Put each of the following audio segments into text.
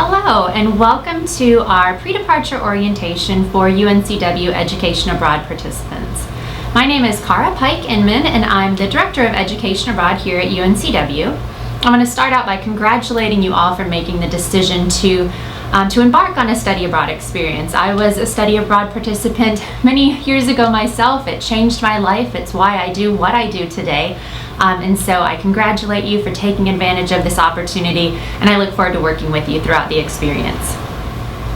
Hello, and welcome to our pre-departure orientation for UNCW Education Abroad participants. My name is Cara Pike Inman, and I'm the Director of Education Abroad here at UNCW. I'm going to start out by congratulating you all for making the decision to embark on a study abroad experience. I was a study abroad participant many years ago myself. It changed my life. It's why I do what I do today. And so I congratulate you for taking advantage of this opportunity, and I look forward to working with you throughout the experience.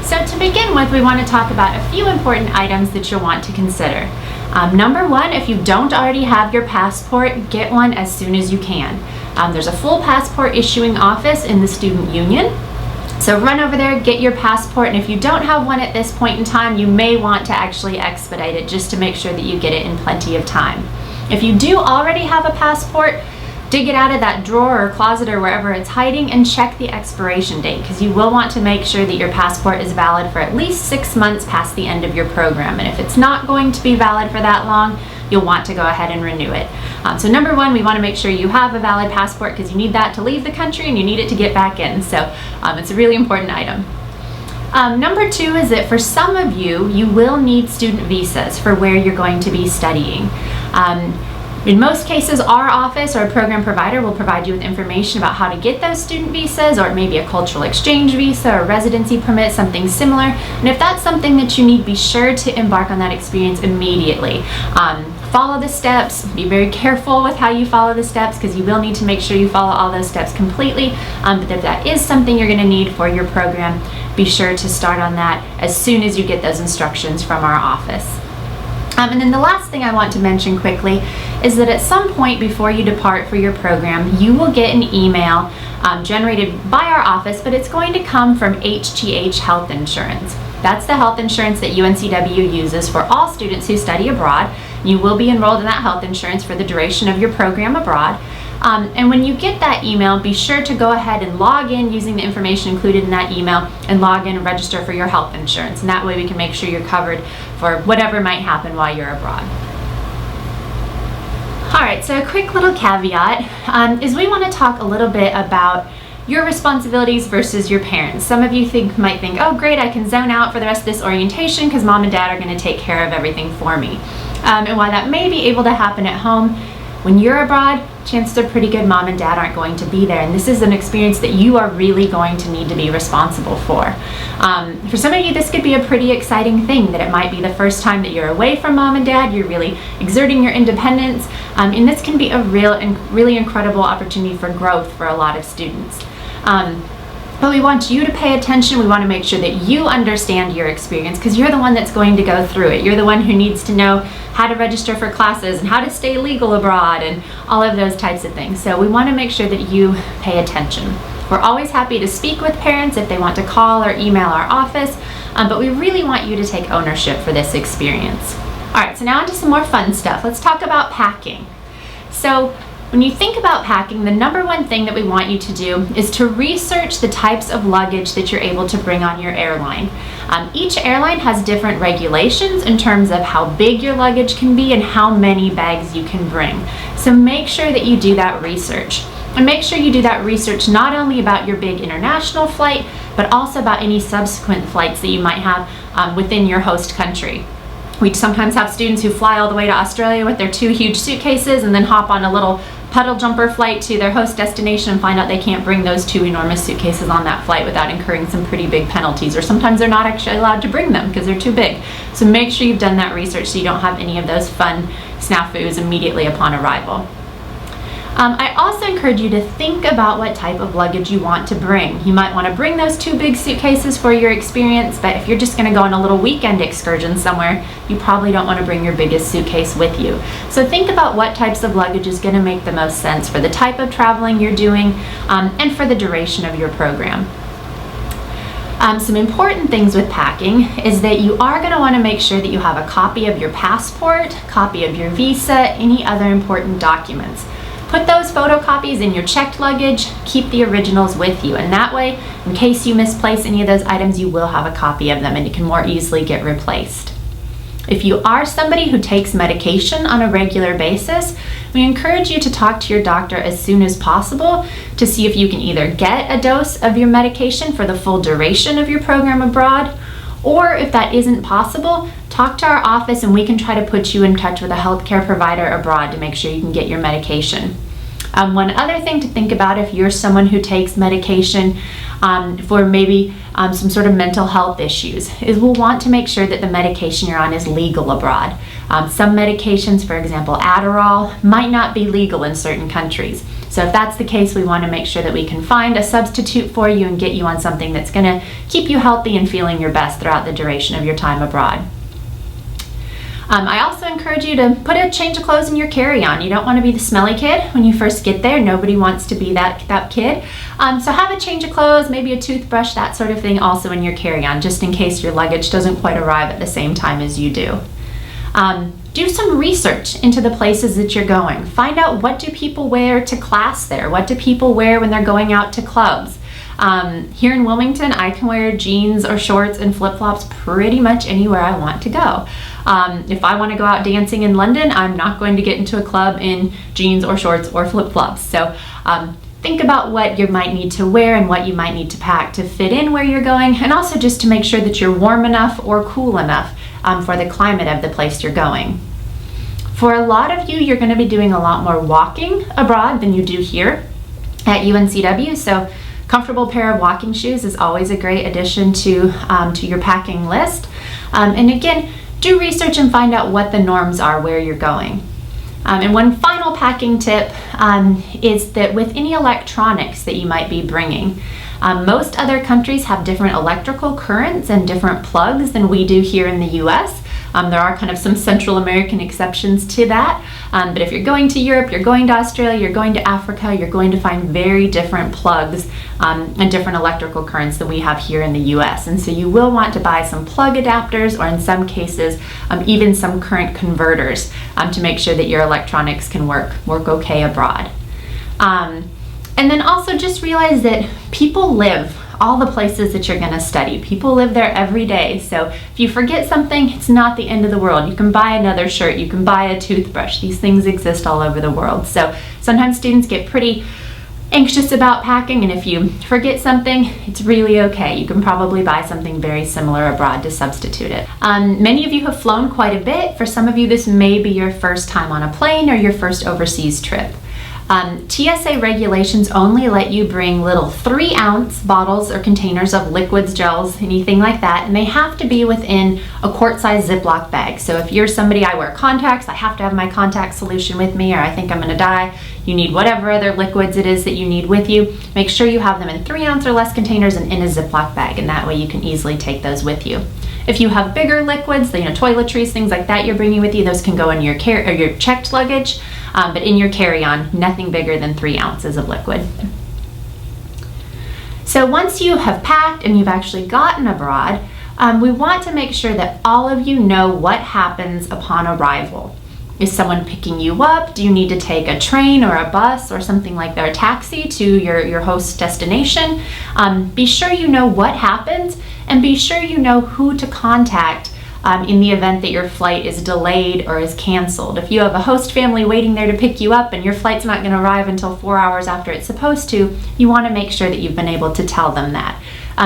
So to begin with, we want to talk about a few important items that you'll want to consider. Number one, if you don't already have your passport, get one as soon as you can. There's a full passport issuing office in the student union. So run over there, get your passport, and if you don't have one at this point in time, you may want to actually expedite it just to make sure that you get it in plenty of time. If you do already have a passport, dig it out of that drawer or closet or wherever it's hiding and check the expiration date, because you will want to make sure that your passport is valid for at least 6 months past the end of your program. And if it's not going to be valid for that long, you'll want to go ahead and renew it. So number one, we want to make sure you have a valid passport because you need that to leave the country and you need it to get back in. So it's a really important item. Number two is that for some of you, you will need student visas for where you're going to be studying. In most cases, our office or a program provider will provide you with information about how to get those student visas, or maybe a cultural exchange visa or residency permit, something similar. And if that's something that you need, be sure to embark on that experience immediately. Follow the steps. Be very careful with how you follow the steps, because you will need to make sure you follow all those steps completely. But if that is something you're going to need for your program, be sure to start on that as soon as you get those instructions from our office. And then the last thing I want to mention quickly is that at some point before you depart for your program, you will get an email generated by our office, but it's going to come from HTH Health Insurance. That's the health insurance that UNCW uses for all students who study abroad. You will be enrolled in that health insurance for the duration of your program abroad. And when you get that email, be sure to go ahead and log in using the information included in that email and log in and register for your health insurance. And that way we can make sure you're covered for whatever might happen while you're abroad. All right, so a quick little caveat is we want to talk a little bit about your responsibilities versus your parents. Some of you might think, oh great, I can zone out for the rest of this orientation because mom and dad are going to take care of everything for me. And while that may be able to happen at home, when you're abroad, chances are pretty good mom and dad aren't going to be there, and this is an experience that you are really going to need to be responsible for. For some of you, this could be a pretty exciting thing, that it might be the first time that you're away from mom and dad, you're really exerting your independence, and this can be a really incredible opportunity for growth for a lot of students. But we want you to pay attention. We want to make sure that you understand your experience, because you're the one that's going to go through it. You're the one who needs to know how to register for classes and how to stay legal abroad and all of those types of things. So we want to make sure that you pay attention. We're always happy to speak with parents if they want to call or email our office, but we really want you to take ownership for this experience. All right, so now onto some more fun stuff. Let's talk about packing. So when you think about packing, the number one thing that we want you to do is to research the types of luggage that you're able to bring on your airline. Each airline has different regulations in terms of how big your luggage can be and how many bags you can bring. So make sure that you do that research. And make sure you do that research not only about your big international flight, but also about any subsequent flights that you might have within your host country. We sometimes have students who fly all the way to Australia with their 2 huge suitcases and then hop on a little puddle jumper flight to their host destination and find out they can't bring those 2 enormous suitcases on that flight without incurring some pretty big penalties, or sometimes they're not actually allowed to bring them because they're too big. So make sure you've done that research so you don't have any of those fun snafus immediately upon arrival. I also encourage you to think about what type of luggage you want to bring. You might want to bring those 2 big suitcases for your experience, but if you're just going to go on a little weekend excursion somewhere, you probably don't want to bring your biggest suitcase with you. So think about what types of luggage is going to make the most sense for the type of traveling you're doing and for the duration of your program. Some important things with packing is that you are going to want to make sure that you have a copy of your passport, copy of your visa, any other important documents. Put those photocopies in your checked luggage, keep the originals with you, and that way, in case you misplace any of those items, you will have a copy of them and you can more easily get replaced. If you are somebody who takes medication on a regular basis, we encourage you to talk to your doctor as soon as possible to see if you can either get a dose of your medication for the full duration of your program abroad, or if that isn't possible, talk to our office and we can try to put you in touch with a healthcare provider abroad to make sure you can get your medication. One other thing to think about if you're someone who takes medication for maybe some sort of mental health issues is we'll want to make sure that the medication you're on is legal abroad. Some medications, for example, Adderall, might not be legal in certain countries. So if that's the case, we want to make sure that we can find a substitute for you and get you on something that's going to keep you healthy and feeling your best throughout the duration of your time abroad. I also encourage you to put a change of clothes in your carry-on. You don't want to be the smelly kid when you first get there. Nobody wants to be that kid. So have a change of clothes, maybe a toothbrush, that sort of thing also in your carry-on, just in case your luggage doesn't quite arrive at the same time as you do. Do some research into the places that you're going. Find out, what do people wear to class there? What do people wear when they're going out to clubs? Here in Wilmington, I can wear jeans or shorts and flip-flops pretty much anywhere I want to go. If I want to go out dancing in London, I'm not going to get into a club in jeans or shorts or flip-flops. So think about what you might need to wear and what you might need to pack to fit in where you're going, and also just to make sure that you're warm enough or cool enough for the climate of the place you're going. For a lot of you, you're going to be doing a lot more walking abroad than you do here at UNCW. So comfortable pair of walking shoes is always a great addition to your packing list. And again, do research and find out what the norms are where you're going. And one final packing tip is that with any electronics that you might be bringing, most other countries have different electrical currents and different plugs than we do here in the US. There are kind of some Central American exceptions to that, but if you're going to Europe, you're going to Australia, you're going to Africa, you're going to find very different plugs and different electrical currents than we have here in the US. And so you will want to buy some plug adapters, or in some cases, even some current converters to make sure that your electronics can work okay abroad. And then also just realize that people live all the places that you're going to study. People live there every day. So if you forget something, it's not the end of the world. You can buy another shirt, you can buy a toothbrush. These things exist all over the world. So sometimes students get pretty anxious about packing, and if you forget something, it's really okay. You can probably buy something very similar abroad to substitute it. Many of you have flown quite a bit. For some of you, this may be your first time on a plane or your first overseas trip. TSA regulations only let you bring little 3-ounce bottles or containers of liquids, gels, anything like that, and they have to be within a quart-sized Ziploc bag. So if you're somebody, I wear contacts, I have to have my contact solution with me, or I think I'm going to die, you need whatever other liquids it is that you need with you, make sure you have them in 3-ounce or less containers and in a Ziploc bag, and that way you can easily take those with you. If you have bigger liquids, toiletries, things like that you're bringing with you, those can go in your your checked luggage, but in your carry-on, nothing bigger than 3 ounces of liquid. So once you have packed and you've actually gotten abroad, we want to make sure that all of you know what happens upon arrival. Is someone picking you up? Do you need to take a train or a bus or something like that, or a taxi to your host destination? Be sure you know what happens, and be sure you know who to contact in the event that your flight is delayed or is canceled. If you have a host family waiting there to pick you up and your flight's not going to arrive until 4 hours after it's supposed to, you want to make sure that you've been able to tell them that.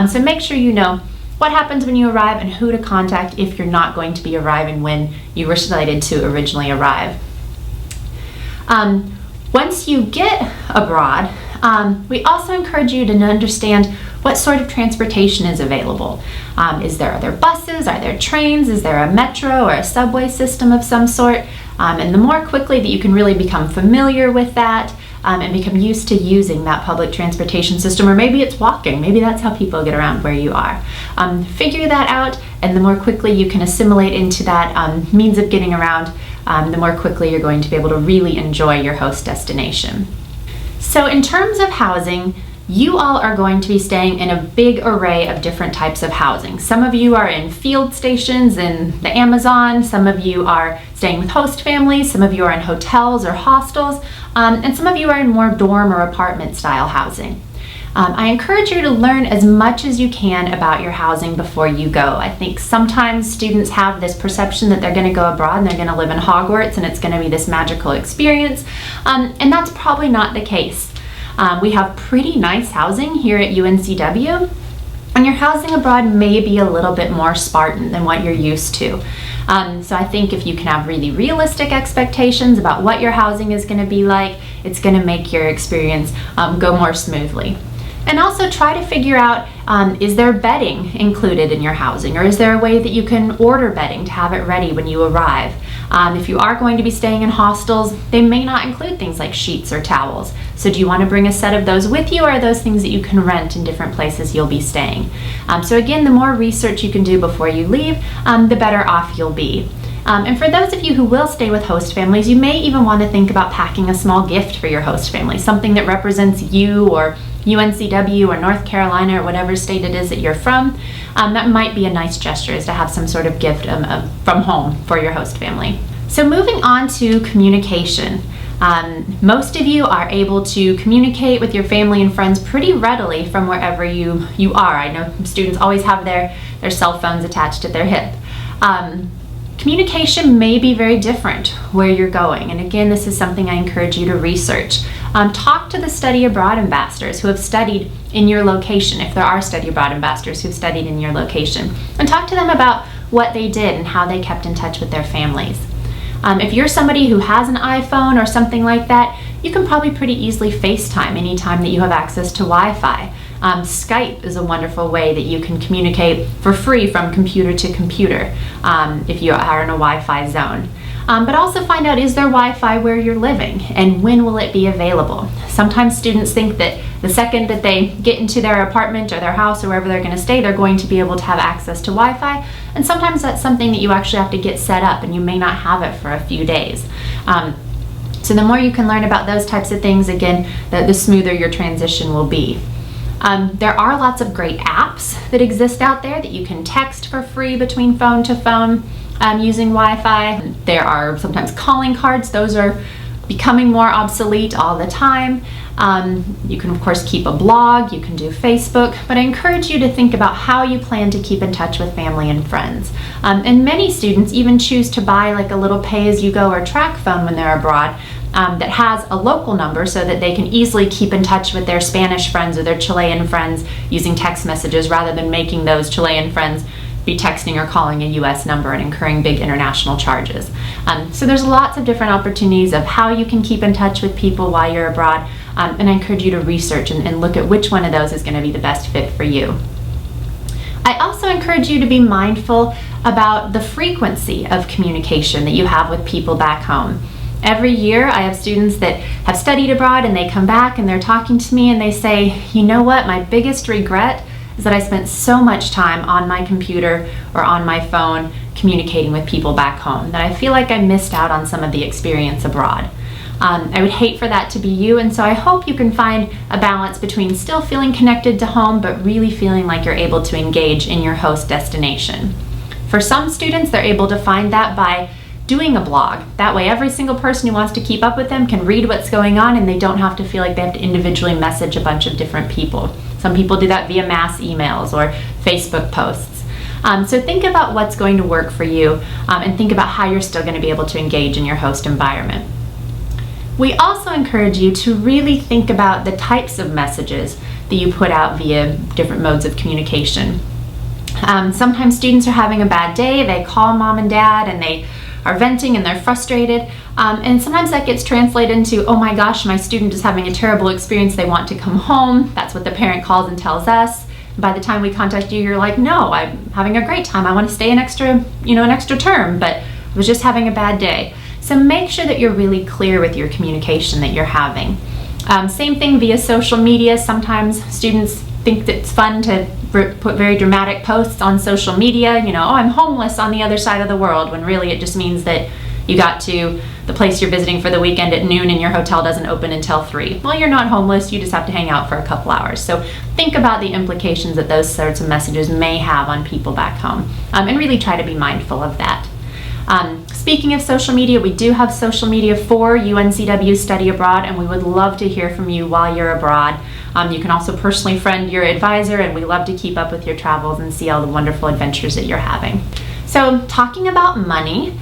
So make sure you know what happens when you arrive and who to contact if you're not going to be arriving when you were slated to originally arrive. Once you get abroad, we also encourage you to understand what sort of transportation is available. Are there buses? Are there trains? Is there a metro or a subway system of some sort? And the more quickly that you can really become familiar with that and become used to using that public transportation system, or maybe it's walking, maybe that's how people get around where you are. Figure that out, and the more quickly you can assimilate into that means of getting around, the more quickly you're going to be able to really enjoy your host destination. So in terms of housing, you all are going to be staying in a big array of different types of housing. Some of you are in field stations in the Amazon, some of you are staying with host families, some of you are in hotels or hostels, and some of you are in more dorm or apartment style housing. I encourage you to learn as much as you can about your housing before you go. I think sometimes students have this perception that they're going to go abroad and they're going to live in Hogwarts and it's going to be this magical experience, and that's probably not the case. We have pretty nice housing here at UNCW, and your housing abroad may be a little bit more Spartan than what you're used to. So I think if you can have really realistic expectations about what your housing is going to be like, it's going to make your experience go more smoothly. And also try to figure out, is there bedding included in your housing, or is there a way that you can order bedding to have it ready when you arrive? If you are going to be staying in hostels, they may not include things like sheets or towels. So do you want to bring a set of those with you, or are those things that you can rent in different places you'll be staying? So again, the more research you can do before you leave, the better off you'll be. And for those of you who will stay with host families, you may even want to think about packing a small gift for your host family, something that represents you or UNCW or North Carolina or whatever state it is that you're from. That might be a nice gesture, is to have some sort of gift from home for your host family. So moving on to communication. Most of you are able to communicate with your family and friends pretty readily from wherever you are. I know students always have their cell phones attached to their hip. Communication may be very different where you're going, and again, this is something I encourage you to research. Talk to the study abroad ambassadors who have studied in your location, if there are study abroad ambassadors who've studied in your location, and talk to them about what they did and how they kept in touch with their families. If you're somebody who has an iPhone or something like that, you can probably pretty easily FaceTime anytime that you have access to Wi-Fi. Skype is a wonderful way that you can communicate for free from computer to computer if you are in a Wi-Fi zone. But also find out, is there Wi-Fi where you're living, and when will it be available? Sometimes students think that the second that they get into their apartment or their house or wherever they're going to stay, they're going to be able to have access to Wi-Fi, and sometimes that's something that you actually have to get set up, and you may not have it for a few days. So the more you can learn about those types of things, again, the smoother your transition will be. There are lots of great apps that exist out there that you can text for free between phone to phone using Wi-Fi. There are sometimes calling cards. Those are becoming more obsolete all the time. You can of course keep a blog, you can do Facebook, but I encourage you to think about how you plan to keep in touch with family and friends. And many students even choose to buy like a little pay-as-you-go or track phone when they're abroad, that has a local number so that they can easily keep in touch with their Spanish friends or their Chilean friends using text messages, rather than making those Chilean friends be texting or calling a US number and incurring big international charges. So there's lots of different opportunities of how you can keep in touch with people while you're abroad, and I encourage you to research and look at which one of those is going to be the best fit for you. I also encourage you to be mindful about the frequency of communication that you have with people back home. Every year I have students that have studied abroad and they come back and they're talking to me and they say, you know what, my biggest regret is that I spent so much time on my computer or on my phone communicating with people back home, that I feel like I missed out on some of the experience abroad. I would hate for that to be you, and so I hope you can find a balance between still feeling connected to home but really feeling like you're able to engage in your host destination. For some students, they're able to find that by doing a blog. That way every single person who wants to keep up with them can read what's going on, and they don't have to feel like they have to individually message a bunch of different people. Some people do that via mass emails or Facebook posts. So think about what's going to work for you, and think about how you're still going to be able to engage in your host environment. We also encourage you to really think about the types of messages that you put out via different modes of communication. Sometimes students are having a bad day, they call mom and dad and they are venting and they're frustrated, and sometimes that gets translated into, oh my gosh, my student is having a terrible experience, they want to come home. That's what the parent calls and tells us. By the time we contact you, you're like, no, I'm having a great time, I want to stay an extra term, but I was just having a bad day. So make sure that you're really clear with your communication that you're having. Same thing via social media. Sometimes students think that it's fun to put very dramatic posts on social media, oh, I'm homeless on the other side of the world, when really it just means that you got to the place you're visiting for the weekend at noon and your hotel doesn't open until 3. Well, you're not homeless, you just have to hang out for a couple hours. So think about the implications that those sorts of messages may have on people back home, and really try to be mindful of that. Speaking of social media, we do have social media for UNCW Study Abroad, and we would love to hear from you while you're abroad. You can also personally friend your advisor, and we love to keep up with your travels and see all the wonderful adventures that you're having. So talking about money,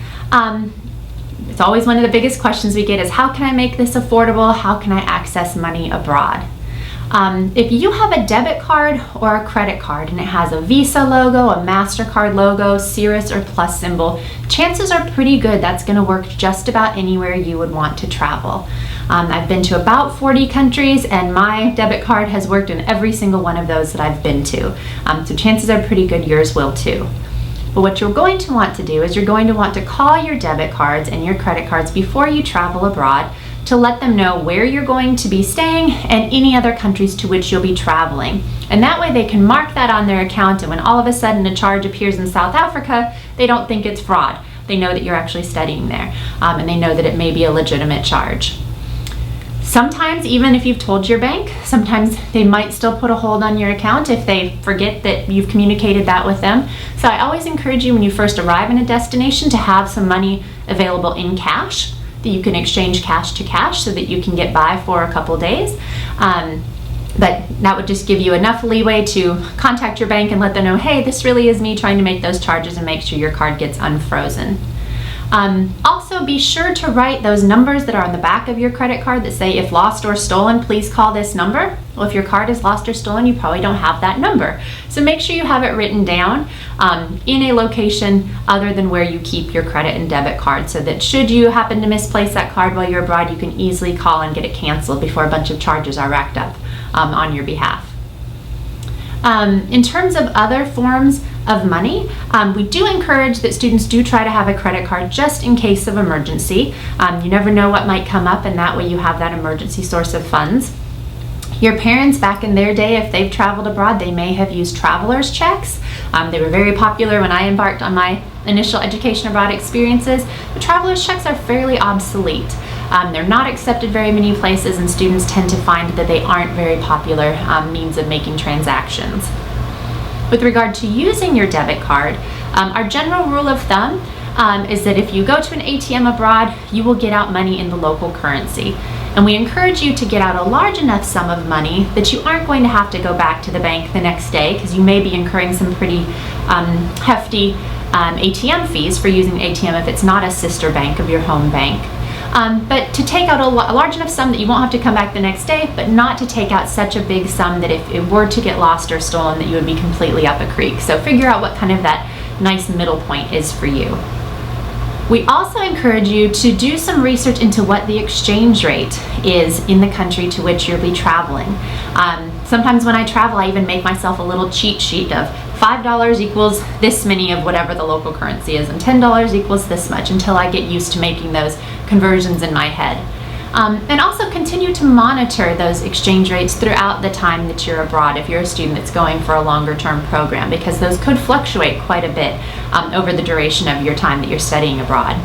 it's always one of the biggest questions we get is, how can I make this affordable? How can I access money abroad? If you have a debit card or a credit card and it has a Visa logo, a MasterCard logo, Cirrus or Plus symbol, chances are pretty good that's going to work just about anywhere you would want to travel. I've been to about 40 countries, and my debit card has worked in every single one of those that I've been to. So chances are pretty good yours will too. But what you're going to want to do is you're going to want to call your debit cards and your credit cards before you travel abroad to let them know where you're going to be staying and any other countries to which you'll be traveling. And that way they can mark that on their account, and when all of a sudden a charge appears in South Africa, they don't think it's fraud. They know that you're actually studying there, and they know that it may be a legitimate charge. Sometimes, even if you've told your bank, sometimes they might still put a hold on your account if they forget that you've communicated that with them. So I always encourage you, when you first arrive in a destination, to have some money available in cash that you can exchange cash to cash so that you can get by for a couple days. But that would just give you enough leeway to contact your bank and let them know, hey, this really is me trying to make those charges, and make sure your card gets unfrozen. Also, be sure to write those numbers that are on the back of your credit card that say, if lost or stolen, please call this number. Well, if your card is lost or stolen, you probably don't have that number. So make sure you have it written down in a location other than where you keep your credit and debit card, so that should you happen to misplace that card while you're abroad, you can easily call and get it canceled before a bunch of charges are racked up on your behalf. In terms of other forms of money, we do encourage that students do try to have a credit card just in case of emergency. You never know what might come up, and that way you have that emergency source of funds. Your parents, back in their day, if they've traveled abroad, they may have used traveler's checks. They were very popular when I embarked on my initial education abroad experiences. But traveler's checks are fairly obsolete. They're not accepted very many places, and students tend to find that they aren't very popular means of making transactions. With regard to using your debit card, our general rule of thumb is that if you go to an ATM abroad, you will get out money in the local currency. And we encourage you to get out a large enough sum of money that you aren't going to have to go back to the bank the next day, because you may be incurring some pretty hefty ATM fees for using ATM if it's not a sister bank of your home bank. But to take out a large enough sum that you won't have to come back the next day, but not to take out such a big sum that if it were to get lost or stolen, that you would be completely up a creek. So figure out what kind of that nice middle point is for you. We also encourage you to do some research into what the exchange rate is in the country to which you'll be traveling. Sometimes when I travel, I even make myself a little cheat sheet of $5 equals this many of whatever the local currency is, and $10 equals this much, until I get used to making those conversions in my head. And also continue to monitor those exchange rates throughout the time that you're abroad if you're a student that's going for a longer term program, because those could fluctuate quite a bit over the duration of your time that you're studying abroad.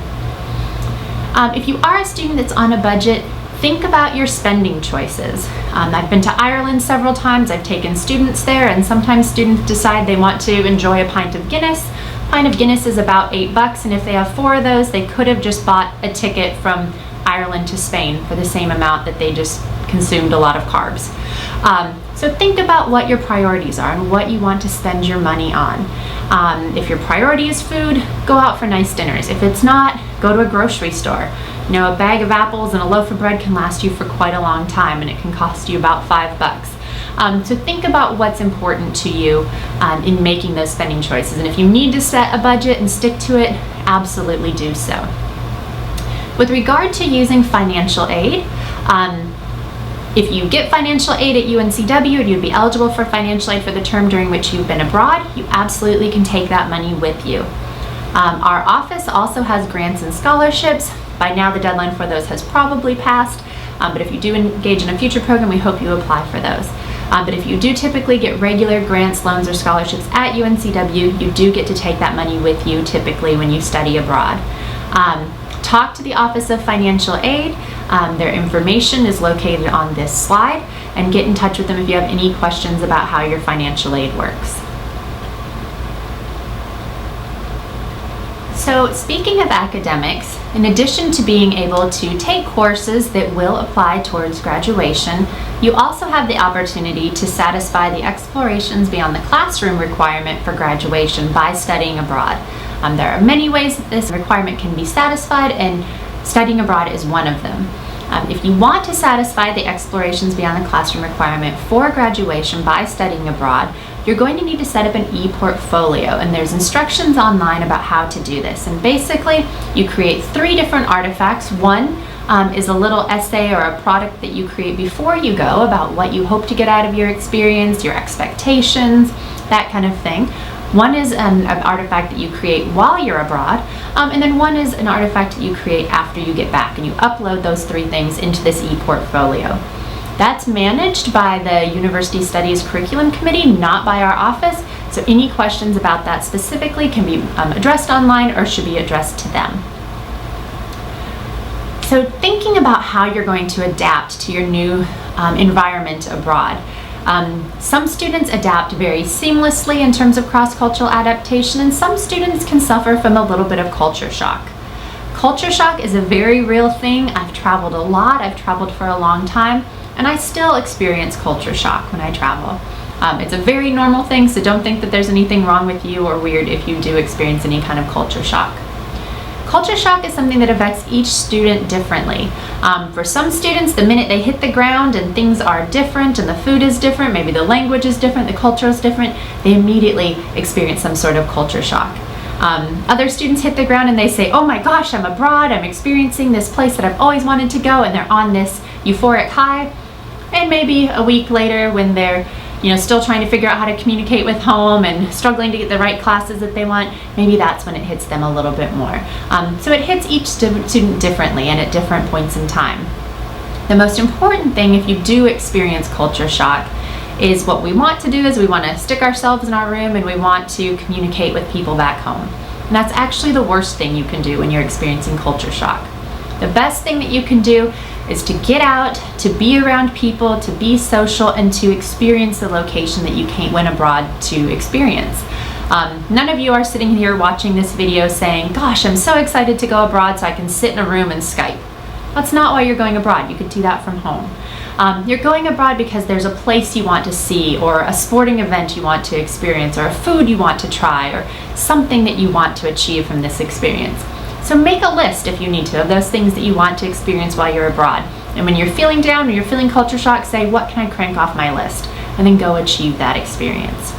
If you are a student that's on a budget, think about your spending choices. I've been to Ireland several times. I've taken students there, and sometimes students decide they want to enjoy a pint of Guinness. A pint of Guinness is about $8, and if they have 4 of those, they could have just bought a ticket from Ireland to Spain for the same amount that they just consumed a lot of carbs. So think about what your priorities are and what you want to spend your money on. If your priority is food, go out for nice dinners. If it's not, go to a grocery store. You know, a bag of apples and a loaf of bread can last you for quite a long time, and it can cost you about $5. So think about what's important to you in making those spending choices. And if you need to set a budget and stick to it, absolutely do so. With regard to using financial aid, if you get financial aid at UNCW and you'd be eligible for financial aid for the term during which you've been abroad, you absolutely can take that money with you. Our office also has grants and scholarships. By now the deadline for those has probably passed, but if you do engage in a future program, we hope you apply for those. But if you do typically get regular grants, loans, or scholarships at UNCW, you do get to take that money with you typically when you study abroad. Talk to the Office of Financial Aid. Their information is located on this slide, and get in touch with them if you have any questions about how your financial aid works. So So speaking of academics, in addition to being able to take courses that will apply towards graduation, you also have the opportunity to satisfy the explorations beyond the classroom requirement for graduation by studying abroad. There are many ways that this requirement can be satisfied, and studying abroad is one of them. If you want to satisfy the explorations beyond the classroom requirement for graduation by studying abroad, you're going to need to set up an e-portfolio, and there's instructions online about how to do this. And basically, you create 3 different artifacts. One is a little essay or a product that you create before you go about what you hope to get out of your experience, your expectations, that kind of thing. One is an artifact that you create while you're abroad, and then one is an artifact that you create after you get back, and you upload those 3 things into this e-portfolio. That's managed by the University Studies Curriculum Committee, not by our office, so any questions about that specifically can be addressed online or should be addressed to them. So thinking about how you're going to adapt to your new environment abroad. Some students adapt very seamlessly in terms of cross-cultural adaptation, and some students can suffer from a little bit of culture shock. Culture shock is a very real thing. I've traveled a lot, I've traveled for a long time, and I still experience culture shock when I travel. It's a very normal thing, so don't think that there's anything wrong with you or weird if you do experience any kind of culture shock. Culture shock is something that affects each student differently. For some students, the minute they hit the ground and things are different and the food is different, maybe the language is different, the culture is different, they immediately experience some sort of culture shock. Other students hit the ground and they say, oh my gosh, I'm abroad, I'm experiencing this place that I've always wanted to go, and they're on this euphoric high. And maybe a week later, when they're still trying to figure out how to communicate with home and struggling to get the right classes that they want, maybe that's when it hits them a little bit more. So it hits each student differently and at different points in time. The most important thing, if you do experience culture shock, is what we want to do is we want to stick ourselves in our room and we want to communicate with people back home. And that's actually the worst thing you can do when you're experiencing culture shock. The best thing that you can do is to get out, to be around people, to be social, and to experience the location that you went abroad to experience. None of you are sitting here watching this video saying, gosh, I'm so excited to go abroad so I can sit in a room and Skype. That's not why you're going abroad. You could do that from home. You're going abroad because there's a place you want to see, or a sporting event you want to experience, or a food you want to try, or something that you want to achieve from this experience. So make a list, if you need to, of those things that you want to experience while you're abroad. And when you're feeling down or you're feeling culture shock, say, what can I crank off my list? And then go achieve that experience.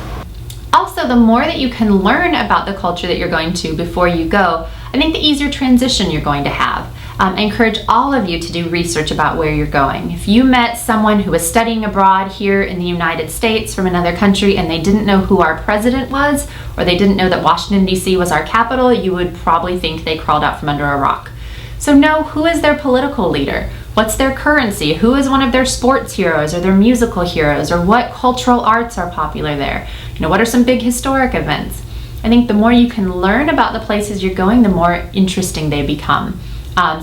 Also, the more that you can learn about the culture that you're going to before you go, I think the easier transition you're going to have. I encourage all of you to do research about where you're going. If you met someone who was studying abroad here in the United States from another country and they didn't know who our president was, or they didn't know that Washington, D.C. was our capital, you would probably think they crawled out from under a rock. So know who is their political leader, what's their currency, who is one of their sports heroes or their musical heroes, or what cultural arts are popular there. What are some big historic events? I think the more you can learn about the places you're going, the more interesting they become.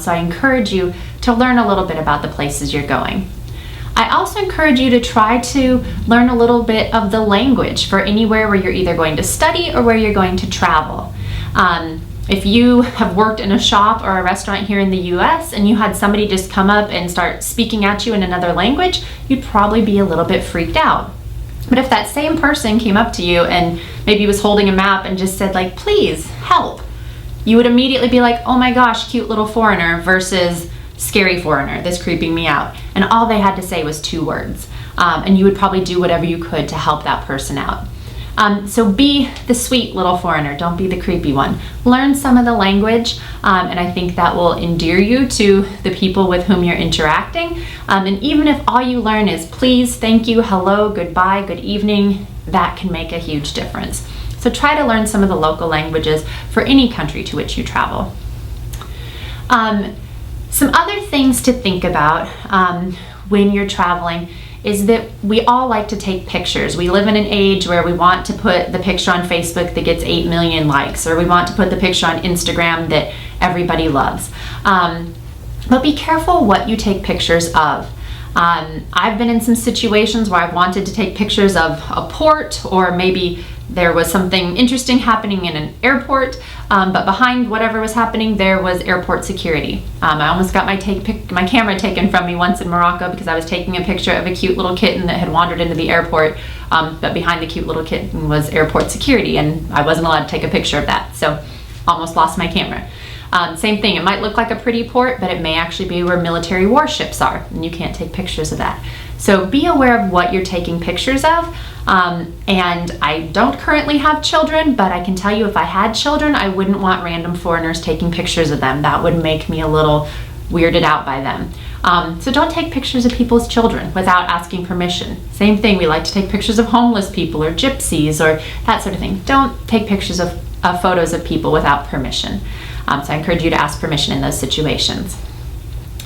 So I encourage you to learn a little bit about the places you're going. I also encourage you to try to learn a little bit of the language for anywhere where you're either going to study or where you're going to travel. If you have worked in a shop or a restaurant here in the US and you had somebody just come up and start speaking at you in another language, you'd probably be a little bit freaked out. But if that same person came up to you and maybe was holding a map and just said, like, please help, you would immediately be like, oh my gosh, cute little foreigner versus scary foreigner that's creeping me out. And all they had to say was 2 words. And you would probably do whatever you could to help that person out. So be the sweet little foreigner, don't be the creepy one. Learn some of the language, and I think that will endear you to the people with whom you're interacting. And even if all you learn is please, thank you, hello, goodbye, good evening, that can make a huge difference. So try to learn some of the local languages for any country to which you travel. Some other things to think about when you're traveling is that we all like to take pictures. We live in an age where we want to put the picture on Facebook that gets 8 million likes, or we want to put the picture on Instagram that everybody loves. But be careful what you take pictures of. I've been in some situations where I've wanted to take pictures of a port or maybe there was something interesting happening in an airport, but behind whatever was happening, there was airport security. I almost got my camera taken from me once in Morocco because I was taking a picture of a cute little kitten that had wandered into the airport, but behind the cute little kitten was airport security, and I wasn't allowed to take a picture of that, so almost lost my camera. Same thing, it might look like a pretty port, but it may actually be where military warships are, and you can't take pictures of that. So be aware of what you're taking pictures of. And I don't currently have children, but I can tell you if I had children, I wouldn't want random foreigners taking pictures of them. That would make me a little weirded out by them. So don't take pictures of people's children without asking permission. Same thing, we like to take pictures of homeless people or gypsies or that sort of thing. Don't take pictures of photos of people without permission. So I encourage you to ask permission in those situations.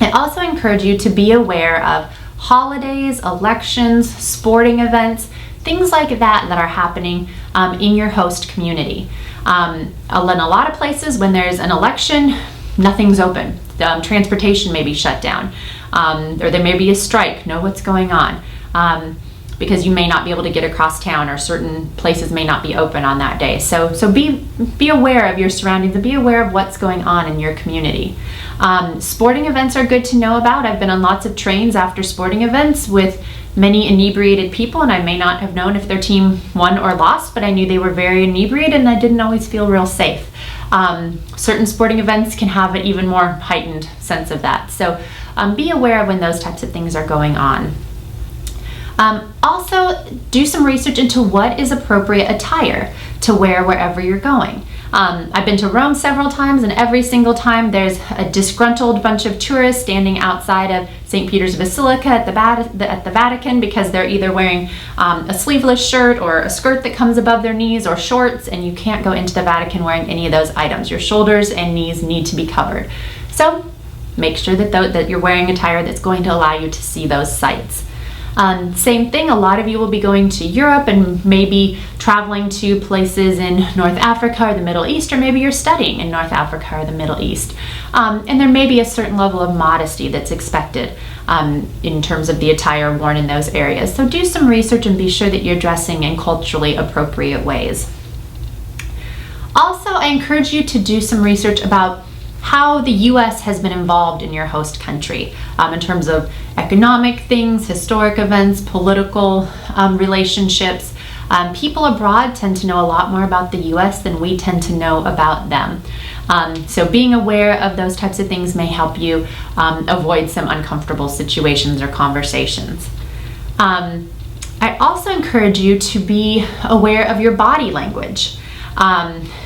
I also encourage you to be aware of holidays, elections, sporting events, things like that are happening in your host community. In a lot of places, when there's an election, nothing's open. Transportation may be shut down, or there may be a strike. Know what's going on, because you may not be able to get across town, or certain places may not be open on that day. So be aware of your surroundings and be aware of what's going on in your community. Sporting events are good to know about. I've been on lots of trains after sporting events with many inebriated people, and I may not have known if their team won or lost, but I knew they were very inebriated and I didn't always feel real safe. Certain sporting events can have an even more heightened sense of that. So be aware of when those types of things are going on. Also, do some research into what is appropriate attire to wear wherever you're going. I've been to Rome several times, and every single time there's a disgruntled bunch of tourists standing outside of St. Peter's Basilica at the Vatican because they're either wearing a sleeveless shirt or a skirt that comes above their knees or shorts, and you can't go into the Vatican wearing any of those items. Your shoulders and knees need to be covered. So make sure that you're wearing attire that's going to allow you to see those sites. Same thing, a lot of you will be going to Europe and maybe traveling to places in North Africa or the Middle East, or maybe you're studying in North Africa or the Middle East. And there may be a certain level of modesty that's expected in terms of the attire worn in those areas. So do some research and be sure that you're dressing in culturally appropriate ways. Also, I encourage you to do some research about how the U.S. has been involved in your host country in terms of economic things, historic events, political relationships. People abroad tend to know a lot more about the U.S. than we tend to know about them. So being aware of those types of things may help you avoid some uncomfortable situations or conversations. I also encourage you to be aware of your body language.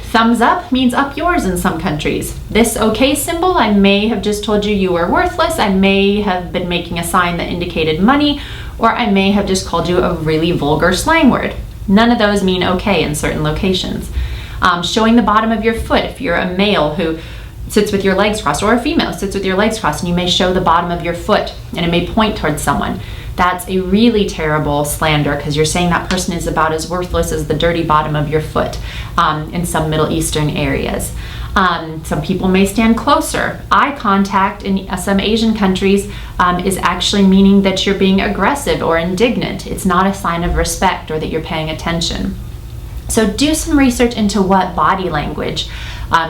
Thumbs up means up yours in some countries. This okay symbol, I may have just told you you were worthless. I may have been making a sign that indicated money, or I may have just called you a really vulgar slang word. None of those mean okay in certain locations. Showing the bottom of your foot, if you're a male who sits with your legs crossed, or a female sits with your legs crossed, and you may show the bottom of your foot and it may point towards someone. That's a really terrible slander because you're saying that person is about as worthless as the dirty bottom of your foot in some Middle Eastern areas. Some people may stand closer. Eye contact in some Asian countries is actually meaning that you're being aggressive or indignant. It's not a sign of respect or that you're paying attention. So do some research into what body language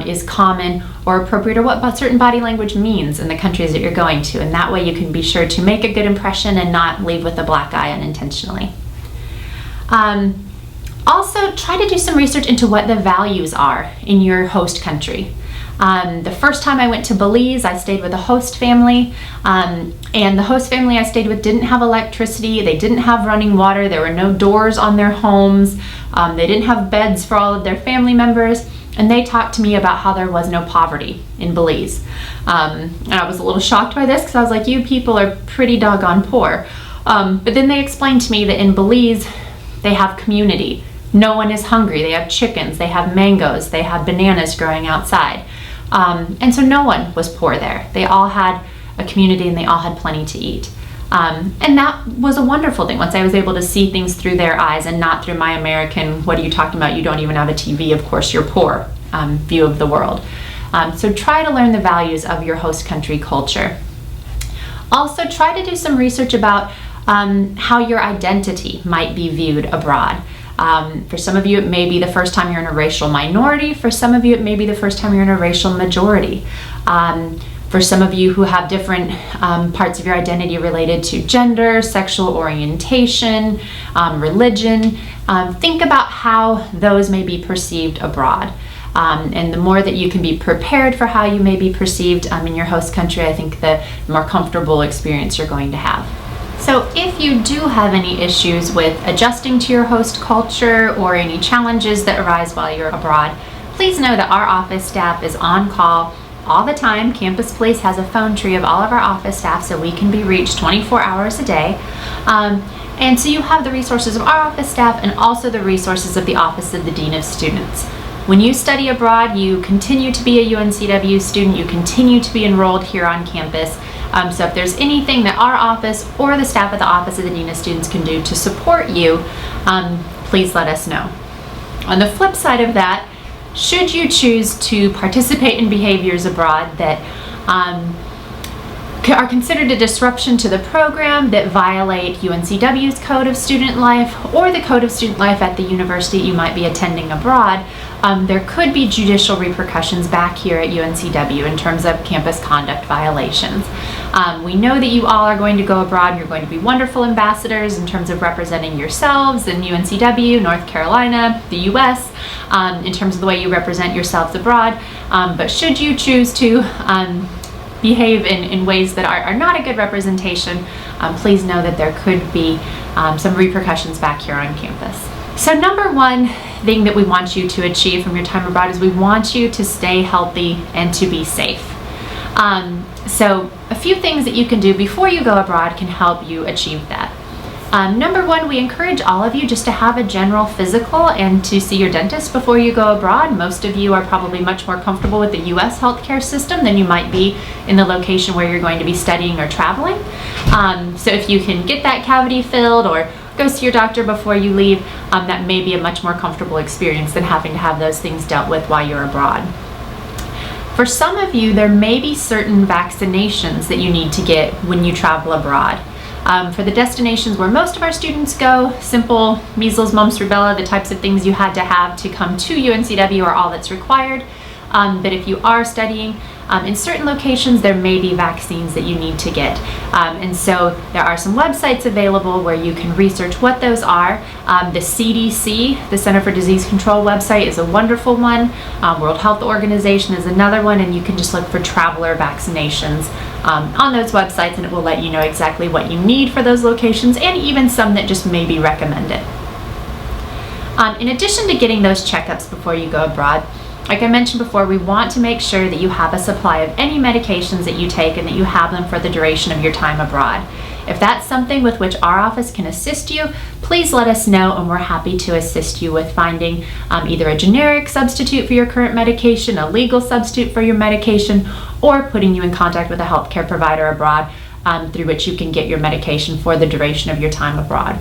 is common or appropriate, or what certain body language means in the countries that you're going to, and that way you can be sure to make a good impression and not leave with a black eye unintentionally. Also, try to do some research into what the values are in your host country. The first time I went to Belize, I stayed with a host family, and the host family I stayed with didn't have electricity, they didn't have running water, there were no doors on their homes, they didn't have beds for all of their family members, and they talked to me about how there was no poverty in Belize. And I was a little shocked by this because I was like, you people are pretty doggone poor. But then they explained to me that in Belize, they have community. No one is hungry. They have chickens, they have mangoes, they have bananas growing outside. And so no one was poor there. They all had a community and they all had plenty to eat. And that was a wonderful thing once I was able to see things through their eyes and not through my American, what are you talking about? You don't even have a TV, of course you're poor, view of the world. So try to learn the values of your host country culture. Also try to do some research about how your identity might be viewed abroad. For some of you, it may be the first time you're in a racial minority. For some of you, it may be the first time you're in a racial majority. For some of you who have different parts of your identity related to gender, sexual orientation, religion, think about how those may be perceived abroad. And the more that you can be prepared for how you may be perceived in your host country, I think the more comfortable experience you're going to have. So if you do have any issues with adjusting to your host culture or any challenges that arise while you're abroad, please know that our office staff is on call all the time. Campus Police has a phone tree of all of our office staff, so we can be reached 24 hours a day. And so you have the resources of our office staff and also the resources of the Office of the Dean of Students. When you study abroad, you continue to be a UNCW student, you continue to be enrolled here on campus. So if there's anything that our office or the staff at the Office of the Dean of Students can do to support you, please let us know. On the flip side of that, should you choose to participate in behaviors abroad that are considered a disruption to the program, that violate UNCW's Code of Student Life or the Code of Student Life at the university you might be attending abroad, there could be judicial repercussions back here at UNCW in terms of campus conduct violations. We know that you all are going to go abroad and you're going to be wonderful ambassadors in terms of representing yourselves in UNCW, North Carolina, the US, in terms of the way you represent yourselves abroad. But should you choose to behave in ways that are not a good representation, please know that there could be some repercussions back here on campus. So number one thing that we want you to achieve from your time abroad is we want you to stay healthy and to be safe. So a few things that you can do before you go abroad can help you achieve that. Number one, we encourage all of you just to have a general physical and to see your dentist before you go abroad. Most of you are probably much more comfortable with the US healthcare system than you might be in the location where you're going to be studying or traveling. So if you can get that cavity filled or go see your doctor before you leave, that may be a much more comfortable experience than having to have those things dealt with while you're abroad. For some of you, there may be certain vaccinations that you need to get when you travel abroad. For the destinations where most of our students go, simple measles, mumps, rubella, the types of things you had to have to come to UNCW are all that's required. But if you are studying in certain locations, there may be vaccines that you need to get. And so there are some websites available where you can research what those are. The CDC, the Center for Disease Control website, is a wonderful one. World Health Organization is another one, and you can just look for traveler vaccinations on those websites, and it will let you know exactly what you need for those locations and even some that just may be recommended. In addition to getting those checkups before you go abroad, like I mentioned before, we want to make sure that you have a supply of any medications that you take and that you have them for the duration of your time abroad. If that's something with which our office can assist you, please let us know, and we're happy to assist you with finding either a generic substitute for your current medication, a legal substitute for your medication, or putting you in contact with a healthcare provider abroad through which you can get your medication for the duration of your time abroad.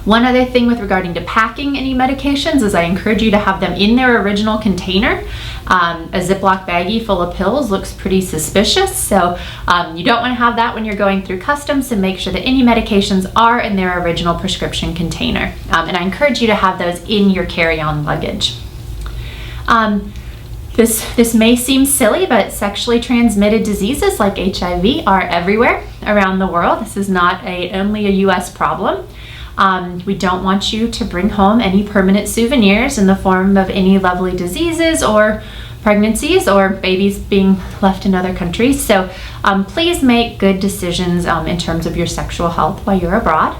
One other thing with regarding to packing any medications is I encourage you to have them in their original container. A Ziploc baggie full of pills looks pretty suspicious, so you don't want to have that when you're going through customs, so make sure that any medications are in their original prescription container. And I encourage you to have those in your carry-on luggage. This may seem silly, but sexually transmitted diseases like HIV are everywhere around the world. This is not only a US problem. We don't want you to bring home any permanent souvenirs in the form of any lovely diseases or pregnancies or babies being left in other countries. So please make good decisions in terms of your sexual health while you're abroad.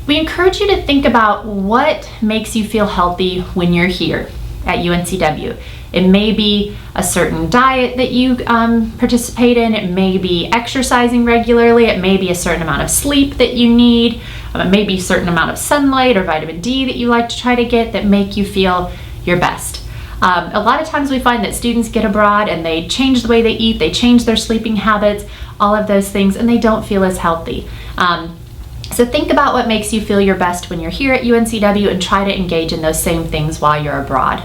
We encourage you to think about what makes you feel healthy when you're here at UNCW. It may be a certain diet that you participate in. It may be exercising regularly. It may be a certain amount of sleep that you need. It may be a certain amount of sunlight or vitamin D that you like to try to get that make you feel your best. A lot of times we find that students get abroad and they change the way they eat, they change their sleeping habits, all of those things, and they don't feel as healthy. So think about what makes you feel your best when you're here at UNCW and try to engage in those same things while you're abroad.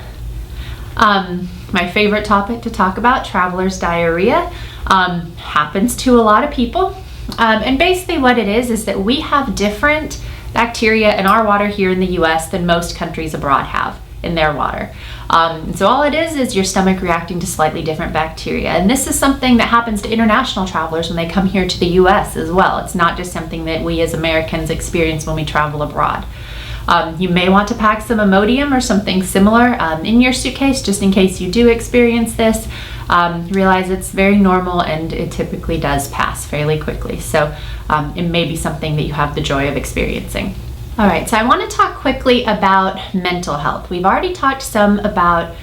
My favorite topic to talk about, traveler's diarrhea, happens to a lot of people. And basically what it is that we have different bacteria in our water here in the US than most countries abroad have in their water. So all it is your stomach reacting to slightly different bacteria. And this is something that happens to international travelers when they come here to the US as well. It's not just something that we as Americans experience when we travel abroad. You may want to pack some Imodium or something similar in your suitcase just in case you do experience this. Realize it's very normal and it typically does pass fairly quickly. So it may be something that you have the joy of experiencing. All right, so I want to talk quickly about mental health. We've already talked some about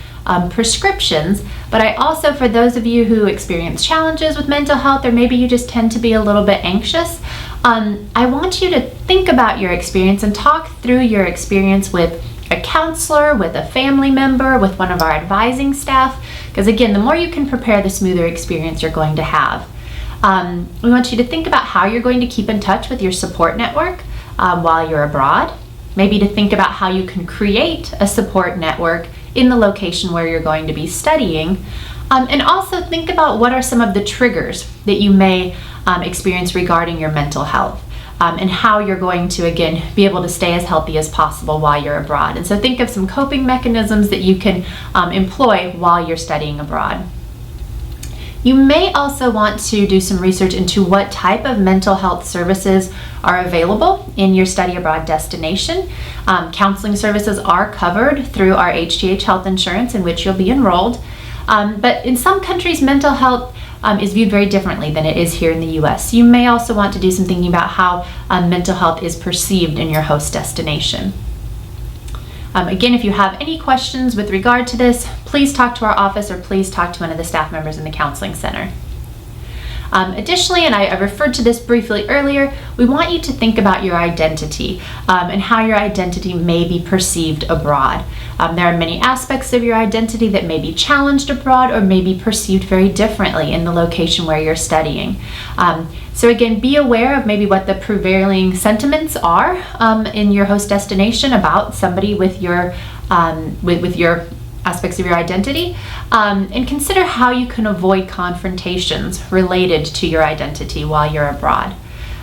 prescriptions, but I also, for those of you who experience challenges with mental health, or maybe you just tend to be a little bit anxious, I want you to think about your experience and talk through your experience with a counselor, with a family member, with one of our advising staff, because again, the more you can prepare, the smoother experience you're going to have. We want you to think about how you're going to keep in touch with your support network while you're abroad. Maybe to think about how you can create a support network in the location where you're going to be studying. And also think about what are some of the triggers that you may experience regarding your mental health. And how you're going to, again, be able to stay as healthy as possible while you're abroad. And so think of some coping mechanisms that you can employ while you're studying abroad. You may also want to do some research into what type of mental health services are available in your study abroad destination. Counseling services are covered through our HGH health insurance in which you'll be enrolled. But in some countries, mental health is viewed very differently than it is here in the US. You may also want to do some thinking about how mental health is perceived in your host destination. Again, if you have any questions with regard to this, please talk to our office or please talk to one of the staff members in the counseling center. Additionally, and I referred to this briefly earlier, we want you to think about your identity and how your identity may be perceived abroad. There are many aspects of your identity that may be challenged abroad or may be perceived very differently in the location where you're studying. So again, be aware of maybe what the prevailing sentiments are in your host destination about somebody with your aspects of your identity, and consider how you can avoid confrontations related to your identity while you're abroad.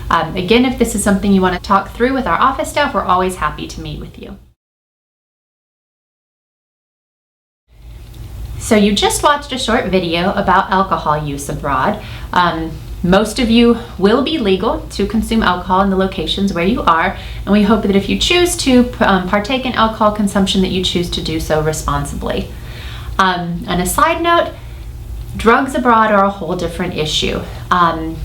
Again, if this is something you want to talk through with our office staff, we're always happy to meet with you. So you just watched a short video about alcohol use abroad. Most of you will be legal to consume alcohol in the locations where you are, and we hope that if you choose to partake in alcohol consumption, that you choose to do so responsibly. On a side note, drugs abroad are a whole different issue.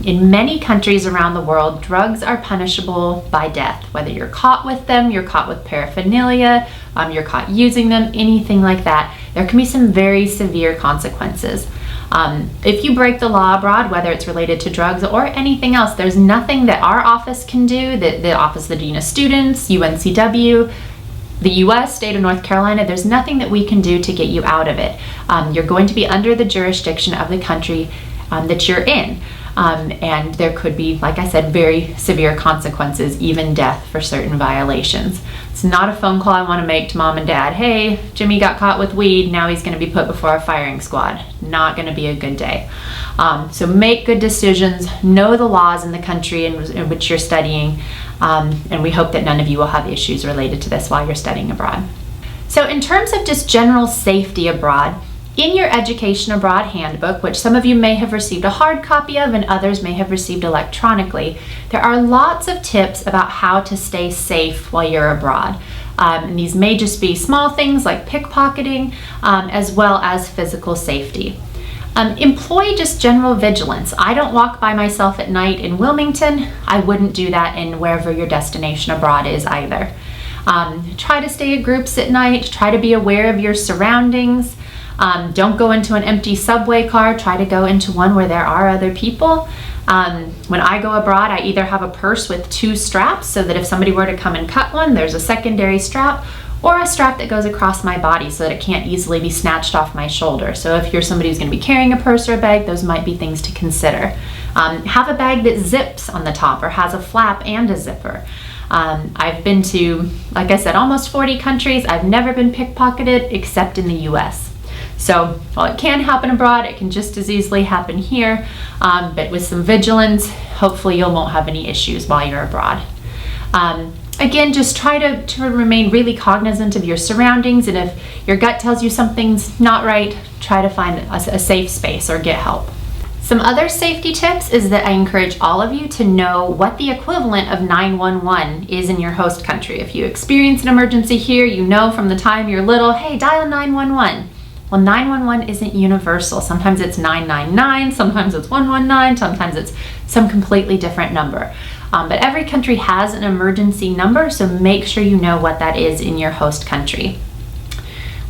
In many countries around the world, drugs are punishable by death. Whether you're caught with them, you're caught with paraphernalia, you're caught using them, anything like that, there can be some very severe consequences. If you break the law abroad, whether it's related to drugs or anything else, there's nothing that our office can do, that the Office of the Dean of Students, UNCW, the US, state of North Carolina, there's nothing that we can do to get you out of it. You're going to be under the jurisdiction of the country that you're in. And there could be, like I said, very severe consequences, even death for certain violations. It's not a phone call I want to make to mom and dad. Hey, Jimmy got caught with weed, now he's going to be put before a firing squad. Not going to be a good day. So make good decisions, know the laws in the country in which you're studying, and we hope that none of you will have issues related to this while you're studying abroad. So in terms of just general safety abroad, in your Education Abroad Handbook, which some of you may have received a hard copy of and others may have received electronically, there are lots of tips about how to stay safe while you're abroad. And these may just be small things like pickpocketing, as well as physical safety. Employ just general vigilance. I don't walk by myself at night in Wilmington. I wouldn't do that in wherever your destination abroad is either. Try to stay in groups at night. Try to be aware of your surroundings. Don't go into an empty subway car. Try to go into one where there are other people. When I go abroad, I either have a purse with 2 straps so that if somebody were to come and cut one, there's a secondary strap, or a strap that goes across my body so that it can't easily be snatched off my shoulder. So if you're somebody who's going to be carrying a purse or a bag, those might be things to consider. Have a bag that zips on the top or has a flap and a zipper. I've been to, like I said, almost 40 countries. I've never been pickpocketed except in the US. So while it can happen abroad, it can just as easily happen here, but with some vigilance, hopefully you won't have any issues while you're abroad. Again, just try to remain really cognizant of your surroundings, and if your gut tells you something's not right, try to find a safe space or get help. Some other safety tips is that I encourage all of you to know what the equivalent of 911 is in your host country. If you experience an emergency here, you know from the time you're little, hey, dial 911. Well, 911 isn't universal. Sometimes it's 999, sometimes it's 119, sometimes it's some completely different number. But every country has an emergency number, so make sure you know what that is in your host country.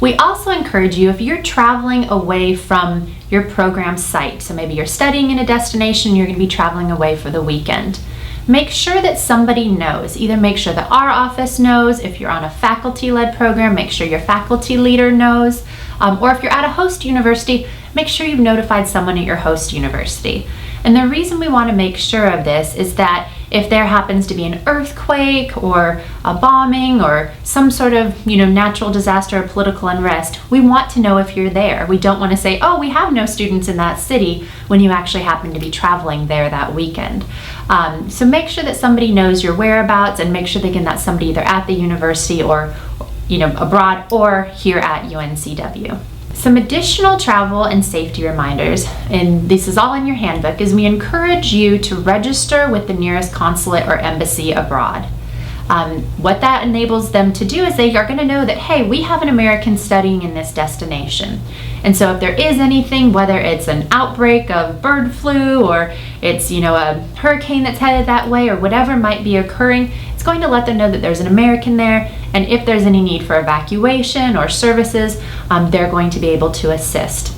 We also encourage you, if you're traveling away from your program site, so maybe you're studying in a destination, you're going to be traveling away for the weekend, make sure that somebody knows. Either make sure that our office knows. If you're on a faculty-led program, make sure your faculty leader knows. Or if you're at a host university, make sure you've notified someone at your host university. And the reason we want to make sure of this is that if there happens to be an earthquake or a bombing or some sort of natural disaster or political unrest, we want to know if you're there. We don't want to say, oh, we have no students in that city, when you actually happen to be traveling there that weekend. So make sure that somebody knows your whereabouts, and make sure that's somebody either at the university or abroad or here at UNCW. Some additional travel and safety reminders, and this is all in your handbook, is we encourage you to register with the nearest consulate or embassy abroad. What that enables them to do is they are going to know that, hey, we have an American studying in this destination. And so if there is anything, whether it's an outbreak of bird flu or it's a hurricane that's headed that way or whatever might be occurring, it's going to let them know that there's an American there, and if there's any need for evacuation or services, they're going to be able to assist.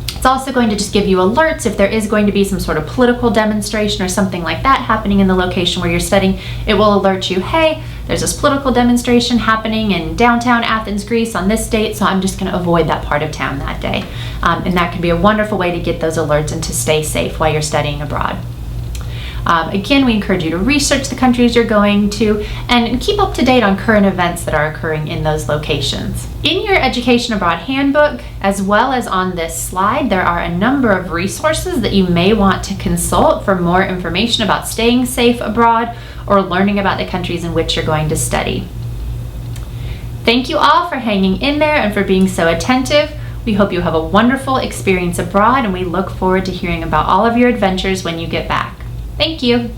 It's also going to just give you alerts if there is going to be some sort of political demonstration or something like that happening in the location where you're studying. It will alert you, hey, there's this political demonstration happening in downtown Athens, Greece on this date, so I'm just going to avoid that part of town that day. And that can be a wonderful way to get those alerts and to stay safe while you're studying abroad. Again, we encourage you to research the countries you're going to and keep up to date on current events that are occurring in those locations. In your Education Abroad Handbook, as well as on this slide, there are a number of resources that you may want to consult for more information about staying safe abroad or learning about the countries in which you're going to study. Thank you all for hanging in there and for being so attentive. We hope you have a wonderful experience abroad, and we look forward to hearing about all of your adventures when you get back. Thank you.